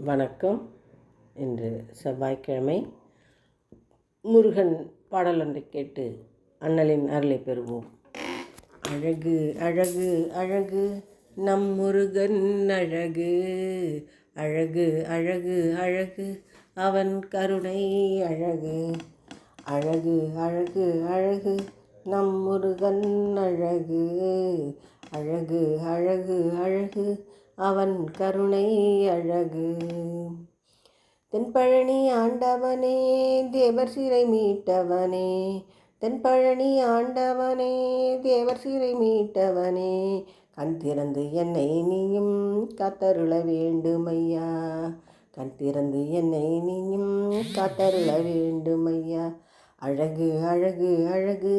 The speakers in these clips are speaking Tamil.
வணக்கம். இன்று செவ்வாய்க்கிழமை. முருகன் பாடல் ஒன்றை கேட்டு அண்ணலின் அருளை பெறுவோம். அழகு அழகு அழகு நம் முருகன் அழகு, அழகு அழகு அழகு அவன் கருணை அழகு, அழகு அழகு அழகு நம் முருகன் அழகு, அழகு அழகு அழகு அவன் கருணை அழகு. தென்பழனி ஆண்டவனே தேவர் சிறை மீட்டவனே, தென்பழனி ஆண்டவனே தேவர் சிறை மீட்டவனே, கண் திறந்து என்னை நீயும் காத்தருள வேண்டுமையா, கண் திறந்து என்னை நீயும் காத்தருள வேண்டுமையா. அழகு அழகு அழகு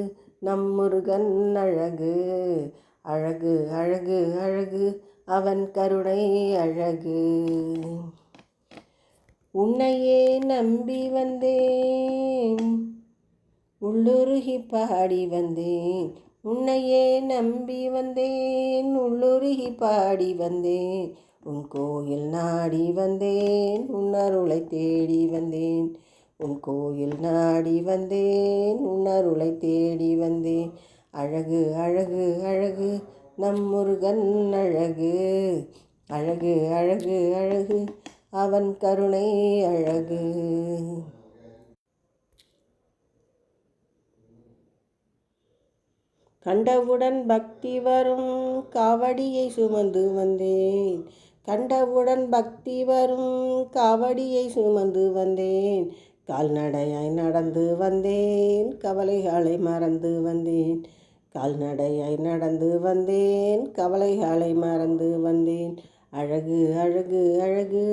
நம் முருகன் அழகு, அழகு அழகு அழகு அவன் கருணை அழகு. உன்னையே நம்பி வந்தேன், உள்ளுருகி பாடி வந்தேன், உன்னையே நம்பி வந்தேன், உள்ளுருகி பாடி வந்தேன், உன் கோயில் நாடி வந்தேன், உன் அருளை தேடி வந்தேன், உன் கோயில் நாடி வந்தேன், உன் அருளை தேடி வந்தேன். அழகு அழகு அழகு நம் முருகன் அழகு, அழகு அழகு அழகு அவன் கருணை அழகு. கண்டவுடன் பக்தி வரும் காவடியை சுமந்து வந்தேன், கண்டவுடன் பக்தி வரும் காவடியை சுமந்து வந்தேன், கால்நடையாய் நடந்து வந்தேன், கவலைகளை மறந்து வந்தேன், கால்நடையாய் நடந்து வந்தேன், கவலைகளை மறந்து வந்தேன். அழகு அழகு அழகு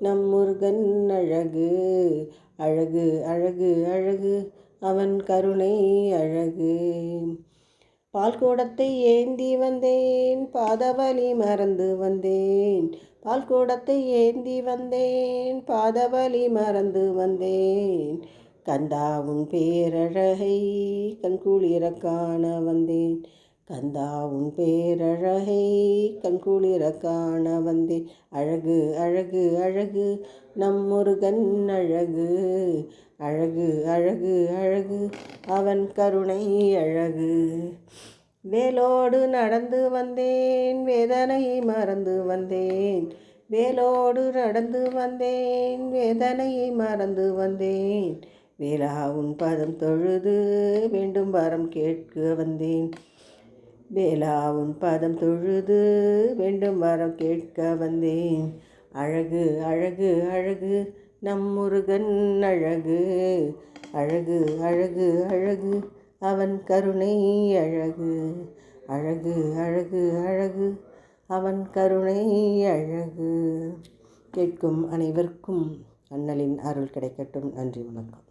நம் முருகன் அழகு, அழகு அழகு அழகு அவன் கருணை அழகு. பால்கூடத்தை ஏந்தி வந்தேன், பாதவலி மறந்து வந்தேன், பால்கூடத்தை ஏந்தி வந்தேன், பாதவலி மறந்து வந்தேன், கந்தா உன் பேரழகை கண்குளிர காண வந்தேன், கந்தா உன் பேரழகை கண்குளிர காண வந்தேன். அழகு அழகு அழகு நம் முருகன் அழகு, அழகு அழகு அழகு அவன் கருணை அழகு. வேலோடு நடந்து வந்தேன், வேதனையை மறந்து வந்தேன், வேலோடு நடந்து வந்தேன், வேதனையை மறந்து வந்தேன், வேளா உன் பதம் தொழுது வேண்டும் வரம் கேட்க வந்தேன், வேளா உன் பதம் தொழுது வேண்டும் வரம் கேட்க வந்தேன். அழகு அழகு அழகு நம் முருகன் அழகு, அழகு அழகு அழகு அவன் கருணை அழகு, அழகு அழகு அழகு அவன் கருணை அழகு. கேட்கும் அனைவருக்கும் அண்ணலின் அருள் கிடைக்கட்டும். நன்றி, வணக்கம்.